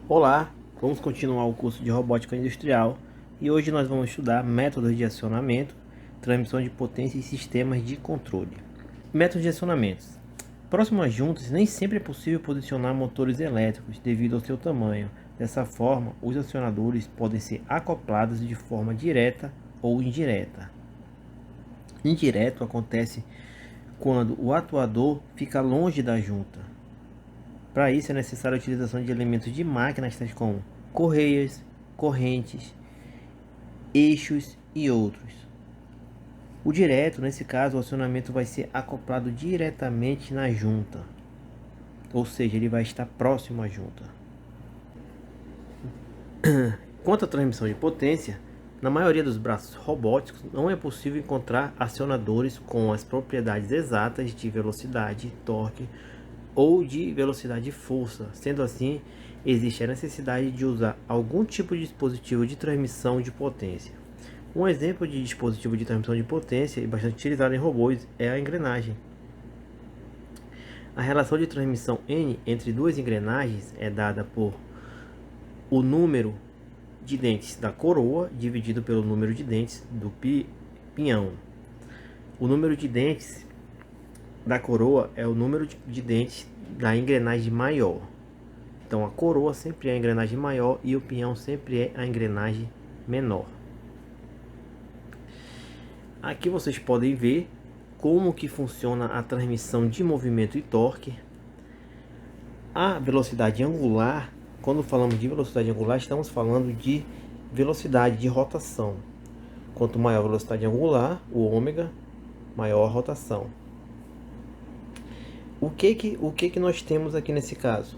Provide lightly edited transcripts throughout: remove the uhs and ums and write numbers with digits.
Olá, vamos continuar o curso de Robótica Industrial e hoje nós vamos estudar métodos de acionamento, transmissão de potência e sistemas de controle. Métodos de acionamentos. Próximo às juntas, nem sempre é possível posicionar motores elétricos devido ao seu tamanho. Dessa forma, os acionadores podem ser acoplados de forma direta ou indireta. Indireto acontece quando o atuador fica longe da junta. Para isso é necessária a utilização de elementos de máquinas tais como correias, correntes, eixos e outros. O direto, nesse caso, o acionamento vai ser acoplado diretamente na junta, ou seja, ele vai estar próximo à junta. Quanto à transmissão de potência, na maioria dos braços robóticos não é possível encontrar acionadores com as propriedades exatas de velocidade, torque ou de velocidade e força. Sendo assim, existe a necessidade de usar algum tipo de dispositivo de transmissão de potência. Um exemplo de dispositivo de transmissão de potência e bastante utilizado em robôs é a engrenagem. A relação de transmissão N entre duas engrenagens é dada por o número de dentes da coroa dividido pelo número de dentes do pinhão. O número de dentes da coroa é o número de dentes da engrenagem maior. Então a coroa sempre é a engrenagem maior e o pinhão sempre é a engrenagem menor. Aqui vocês podem ver como que funciona a transmissão de movimento e torque. A velocidade angular, quando falamos de velocidade angular, estamos falando de velocidade de rotação. Quanto maior a velocidade angular, o ômega, maior a rotação. O que nós temos aqui nesse caso?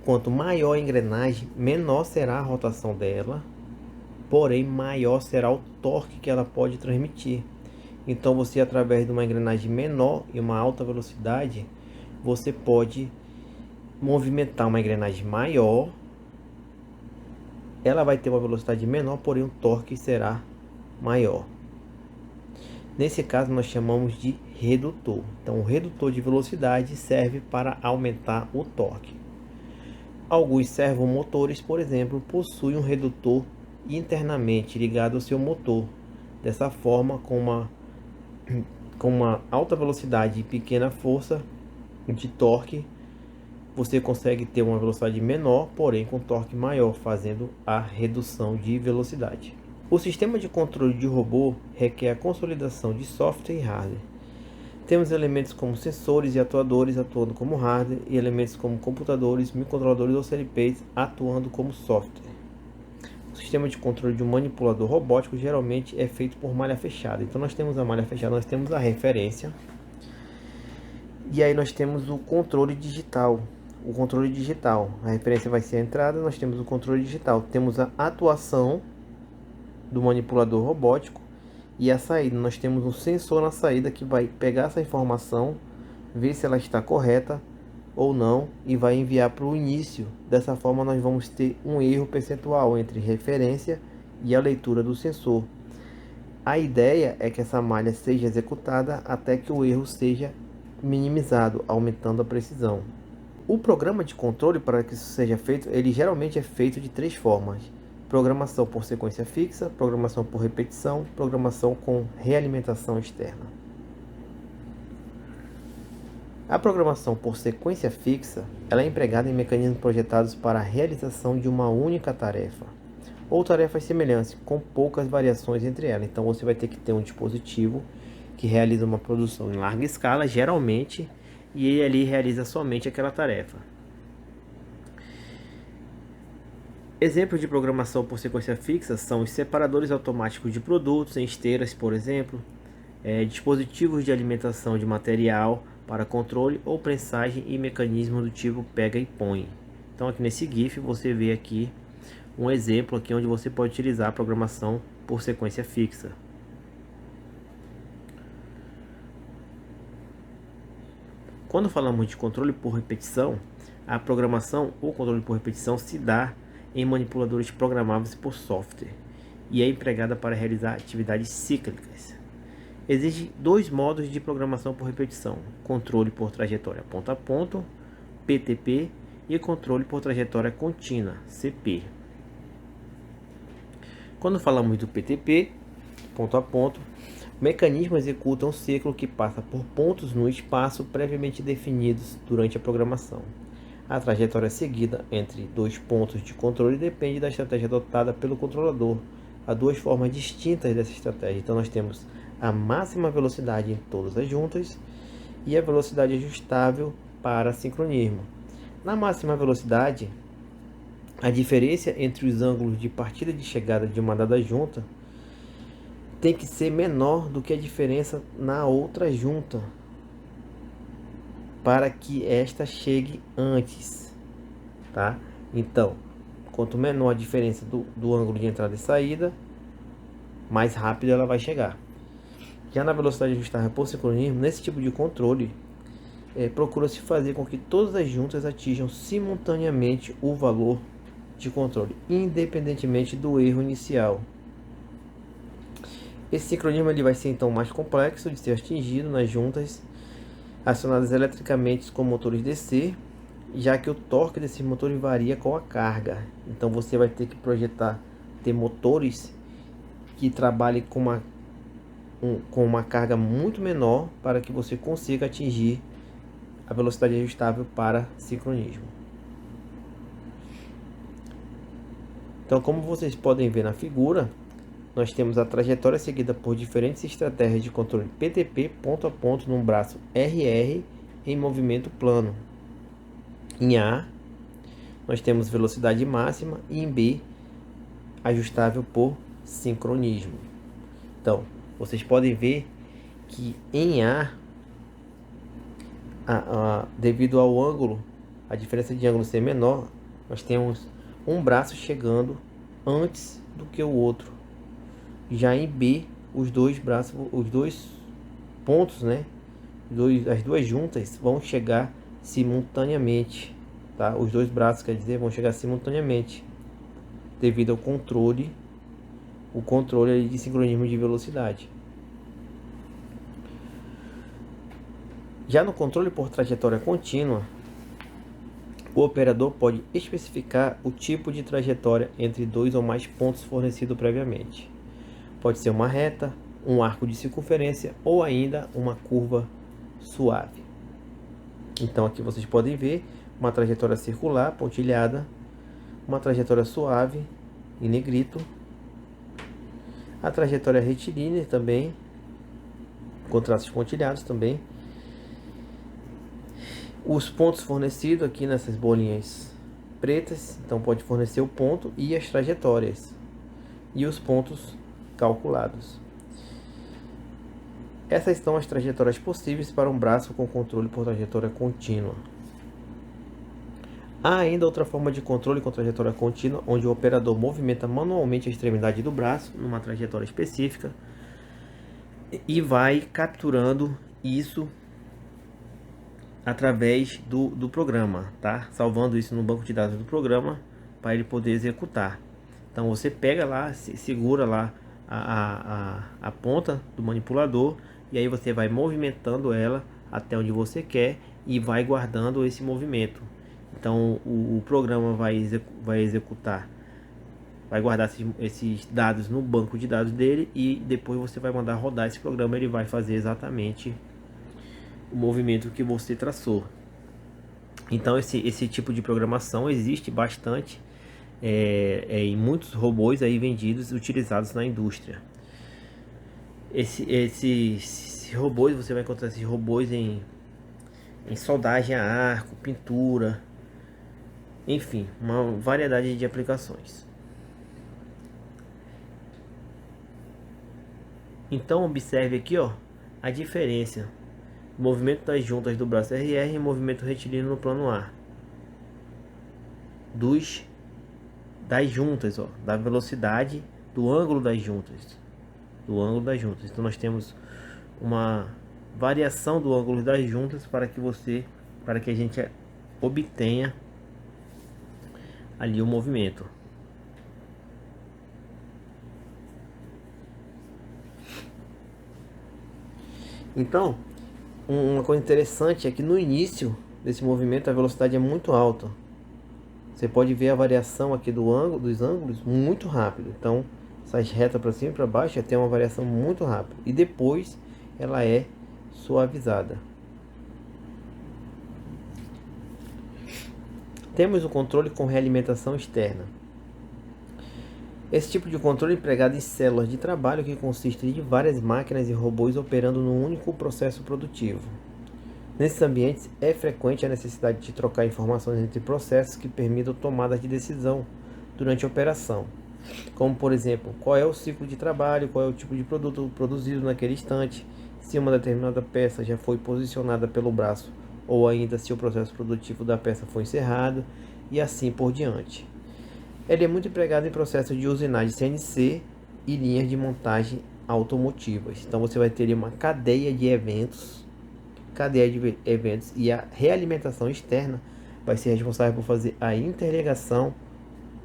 Quanto maior a engrenagem, menor será a rotação dela, porém maior será o torque que ela pode transmitir. Então você, através de uma engrenagem menor e uma alta velocidade, você pode movimentar uma engrenagem maior. Ela vai ter uma velocidade menor, porém o torque será maior. Nesse caso nós chamamos de redutor. Então o redutor de velocidade serve para aumentar o torque. Alguns servomotores, por exemplo, possuem um redutor internamente ligado ao seu motor. Dessa forma, com uma alta velocidade e pequena força de torque, você consegue ter uma velocidade menor, porém com torque maior, fazendo a redução de velocidade. O sistema de controle de robô requer a consolidação de software e hardware. Temos elementos como sensores e atuadores atuando como hardware e elementos como computadores, microcontroladores ou CLPs atuando como software. O sistema de controle de um manipulador robótico geralmente é feito por malha fechada. Então nós temos a malha fechada, nós temos a referência e aí nós temos o controle digital. O controle digital, a referência vai ser a entrada, nós temos o controle digital, temos a atuação do manipulador robótico e a saída. Nós temos um sensor na saída que vai pegar essa informação, ver se ela está correta ou não e vai enviar para o início. Dessa forma nós vamos ter um erro percentual entre referência e a leitura do sensor. A ideia é que essa malha seja executada até que o erro seja minimizado, aumentando a precisão. O programa de controle, para que isso seja feito, ele geralmente é feito de três formas: programação por sequência fixa, programação por repetição, programação com realimentação externa. A programação por sequência fixa, ela é empregada em mecanismos projetados para a realização de uma única tarefa, ou tarefas semelhantes, com poucas variações entre elas. Então você vai ter que ter um dispositivo que realiza uma produção em larga escala, geralmente, e ele ali realiza somente aquela tarefa. Exemplos de programação por sequência fixa são os separadores automáticos de produtos em esteiras, por exemplo, dispositivos de alimentação de material para controle ou prensagem e mecanismo do tipo pega e põe. Então aqui nesse GIF você vê aqui um exemplo aqui onde você pode utilizar a programação por sequência fixa. Quando falamos de controle por repetição, a programação ou controle por repetição se dá em manipuladores programáveis por software e é empregada para realizar atividades cíclicas. Existem dois modos de programação por repetição: controle por trajetória ponto a ponto, PTP, e controle por trajetória contínua, CP. Quando falamos do PTP, ponto a ponto, o mecanismo executa um ciclo que passa por pontos no espaço previamente definidos durante a programação. A trajetória seguida entre dois pontos de controle depende da estratégia adotada pelo controlador. Há duas formas distintas dessa estratégia. Então nós temos a máxima velocidade em todas as juntas e a velocidade ajustável para sincronismo. Na máxima velocidade, a diferença entre os ângulos de partida e de chegada de uma dada junta tem que ser menor do que a diferença na outra junta, para que esta chegue antes, tá? Então, quanto menor a diferença do ângulo de entrada e saída, mais rápido ela vai chegar. Já na velocidade ajustável por sincronismo, nesse tipo de controle, procura-se fazer com que todas as juntas atinjam simultaneamente o valor de controle, independentemente do erro inicial. Esse sincronismo ele vai ser então mais complexo de ser atingido nas juntas acionadas eletricamente com motores DC, já que o torque desses motores varia com a carga. Então você vai ter que ter motores que trabalhem com uma carga muito menor para que você consiga atingir a velocidade ajustável para sincronismo. Então, como vocês podem ver na figura, nós temos a trajetória seguida por diferentes estratégias de controle PTP ponto a ponto num braço RR em movimento plano. Em A, nós temos velocidade máxima e em B, ajustável por sincronismo. Então, vocês podem ver que em A, devido ao ângulo, a diferença de ângulo ser menor, nós temos um braço chegando antes do que o outro. Já em B, os dois pontos, né? As duas juntas vão chegar simultaneamente, tá? Os dois braços, quer dizer, vão chegar simultaneamente, devido ao controle de sincronismo de velocidade. Já no controle por trajetória contínua, o operador pode especificar o tipo de trajetória entre dois ou mais pontos fornecido previamente. Pode ser uma reta, um arco de circunferência ou ainda uma curva suave. Então aqui vocês podem ver uma trajetória circular pontilhada, uma trajetória suave em negrito, a trajetória retilínea também, com traços pontilhados também. Os pontos fornecidos aqui nessas bolinhas pretas, então pode fornecer o ponto e as trajetórias e os pontos calculados. Essas são as trajetórias possíveis para um braço com controle por trajetória contínua. Há ainda outra forma de controle com trajetória contínua, onde o operador movimenta manualmente a extremidade do braço numa trajetória específica e vai capturando isso através do programa, tá? Salvando isso no banco de dados do programa para ele poder executar. Então você pega lá, segura lá a ponta do manipulador e aí você vai movimentando ela até onde você quer e vai guardando esse movimento. Então o programa vai executar, vai guardar esses dados no banco de dados dele e depois você vai mandar rodar esse programa, ele vai fazer exatamente o movimento que você traçou. Então esse tipo de programação existe bastante em muitos robôs aí vendidos, utilizados na indústria. Esses robôs, você vai encontrar esses robôs em soldagem a arco, pintura, enfim, uma variedade de aplicações. Então observe aqui, ó, a diferença: movimento das juntas do braço RR e movimento retilíneo no plano A. Das juntas, ó, da velocidade, do ângulo das juntas. Então nós temos uma variação do ângulo das juntas para que a gente obtenha ali o movimento. Então, uma coisa interessante é que no início desse movimento a velocidade é muito alta, Você pode ver a variação aqui dos ângulos muito rápido. Então, essas retas para cima e para baixo tem uma variação muito rápida. E depois ela é suavizada. Temos o controle com realimentação externa. Esse tipo de controle é empregado em células de trabalho que consiste de várias máquinas e robôs operando num único processo produtivo. Nesses ambientes é frequente a necessidade de trocar informações entre processos que permitam tomadas de decisão durante a operação, como por exemplo, qual é o ciclo de trabalho, qual é o tipo de produto produzido naquele instante, se uma determinada peça já foi posicionada pelo braço ou ainda se o processo produtivo da peça foi encerrado e assim por diante. Ele é muito empregado em processos de usinagem CNC e linhas de montagem automotivas. Então você vai ter uma cadeia de eventos e a realimentação externa vai ser responsável por fazer a interligação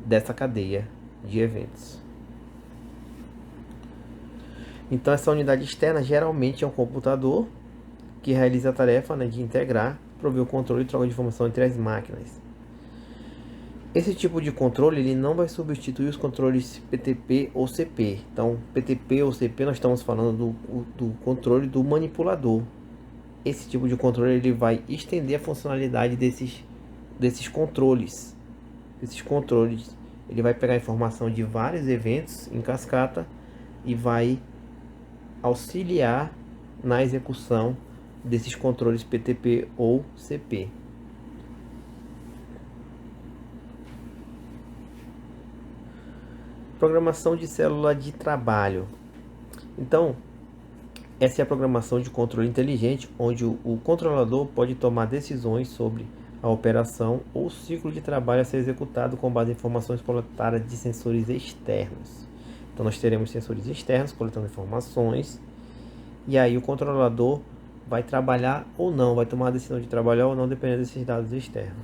dessa cadeia de eventos. Então essa unidade externa geralmente é um computador que realiza a tarefa, de integrar, prover o controle e troca de informação entre as máquinas. Esse tipo de controle ele não vai substituir os controles PTP ou CP. Então, PTP ou CP nós estamos falando do controle do manipulador. Esse tipo de controle ele vai estender a funcionalidade desses controles. Ele vai pegar a informação de vários eventos em cascata e vai auxiliar na execução desses controles PTP ou CP. Programação de célula de trabalho. Então, essa é a programação de controle inteligente, onde o controlador pode tomar decisões sobre a operação ou ciclo de trabalho a ser executado com base em informações coletadas de sensores externos. Então, nós teremos sensores externos coletando informações, e aí o controlador vai trabalhar ou não, vai tomar a decisão de trabalhar ou não, dependendo desses dados externos.